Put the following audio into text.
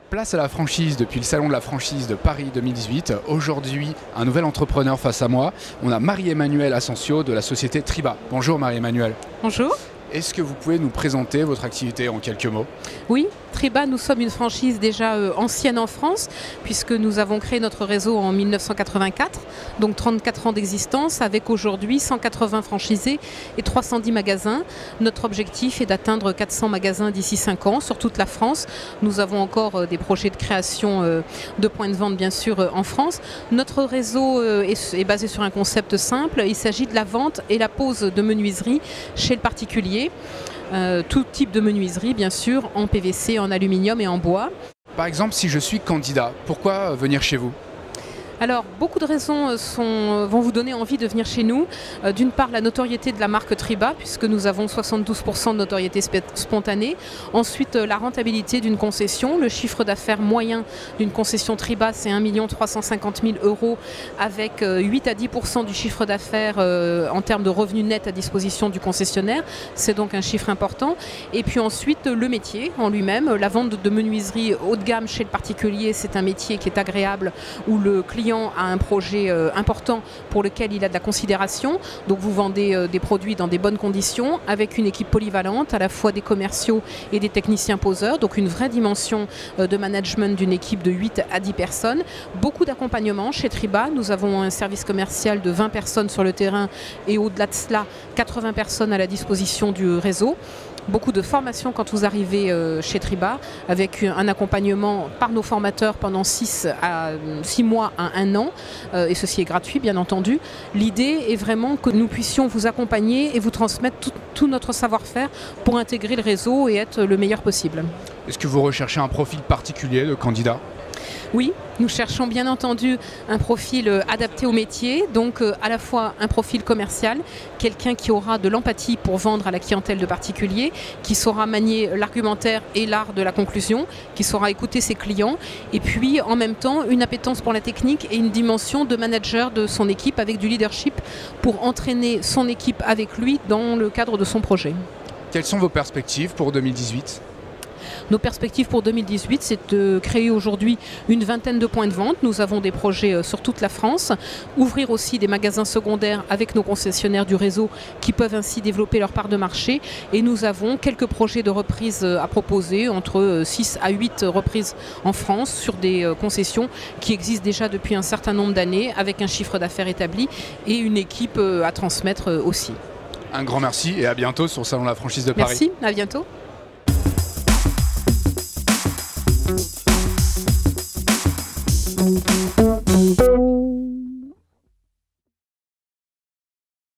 Place à la franchise depuis le Salon de la franchise de Paris 2018. Aujourd'hui, un nouvel entrepreneur face à moi. On a Marie-Emmanuelle Asensio de la société Triba. Bonjour Marie-Emmanuelle. Bonjour. Est-ce que vous pouvez nous présenter votre activité en quelques mots? Oui, Triba, nous sommes une franchise déjà ancienne en France, puisque nous avons créé notre réseau en 1984, donc 34 ans d'existence, avec aujourd'hui 180 franchisés et 310 magasins. Notre objectif est d'atteindre 400 magasins d'ici 5 ans sur toute la France. Nous avons encore des projets de création de points de vente, bien sûr, en France. Notre réseau est basé sur un concept simple. Il s'agit de la vente et la pose de menuiserie chez le particulier. Tout type de menuiserie, bien sûr, en PVC, en aluminium et en bois. Par exemple, si je suis candidat, pourquoi venir chez vous? Alors, beaucoup de raisons vont vous donner envie de venir chez nous. D'une part, la notoriété de la marque Triba, puisque nous avons 72% de notoriété spontanée. Ensuite, la rentabilité d'une concession. Le chiffre d'affaires moyen d'une concession Triba, c'est 1 350 000 € avec 8 à 10% du chiffre d'affaires en termes de revenus nets à disposition du concessionnaire. C'est donc un chiffre important. Et puis ensuite, le métier en lui-même. La vente de menuiserie haut de gamme chez le particulier, c'est un métier qui est agréable, où le client a un projet important pour lequel il a de la considération. Donc vous vendez des produits dans des bonnes conditions avec une équipe polyvalente, à la fois des commerciaux et des techniciens poseurs. Donc une vraie dimension de management d'une équipe de 8 à 10 personnes. Beaucoup d'accompagnement chez Triba. Nous avons un service commercial de 20 personnes sur le terrain et au-delà de cela, 80 personnes à la disposition du réseau. Beaucoup de formation quand vous arrivez chez Triba, avec un accompagnement par nos formateurs pendant 6 mois à 1 an, et ceci est gratuit bien entendu. L'idée est vraiment que nous puissions vous accompagner et vous transmettre tout notre savoir-faire pour intégrer le réseau et être le meilleur possible. Est-ce que vous recherchez un profil particulier de candidat? Oui, nous cherchons bien entendu un profil adapté au métier, donc à la fois un profil commercial, quelqu'un qui aura de l'empathie pour vendre à la clientèle de particuliers, qui saura manier l'argumentaire et l'art de la conclusion, qui saura écouter ses clients, et puis en même temps une appétence pour la technique et une dimension de manager de son équipe avec du leadership pour entraîner son équipe avec lui dans le cadre de son projet. Quelles sont vos perspectives pour 2018? Nos perspectives pour 2018, c'est de créer aujourd'hui une vingtaine de points de vente. Nous avons des projets sur toute la France. Ouvrir aussi des magasins secondaires avec nos concessionnaires du réseau qui peuvent ainsi développer leur part de marché. Et nous avons quelques projets de reprise à proposer, entre 6 à 8 reprises en France sur des concessions qui existent déjà depuis un certain nombre d'années avec un chiffre d'affaires établi et une équipe à transmettre aussi. Un grand merci et à bientôt sur le Salon de la franchise de Paris. Merci, à bientôt. Thank you.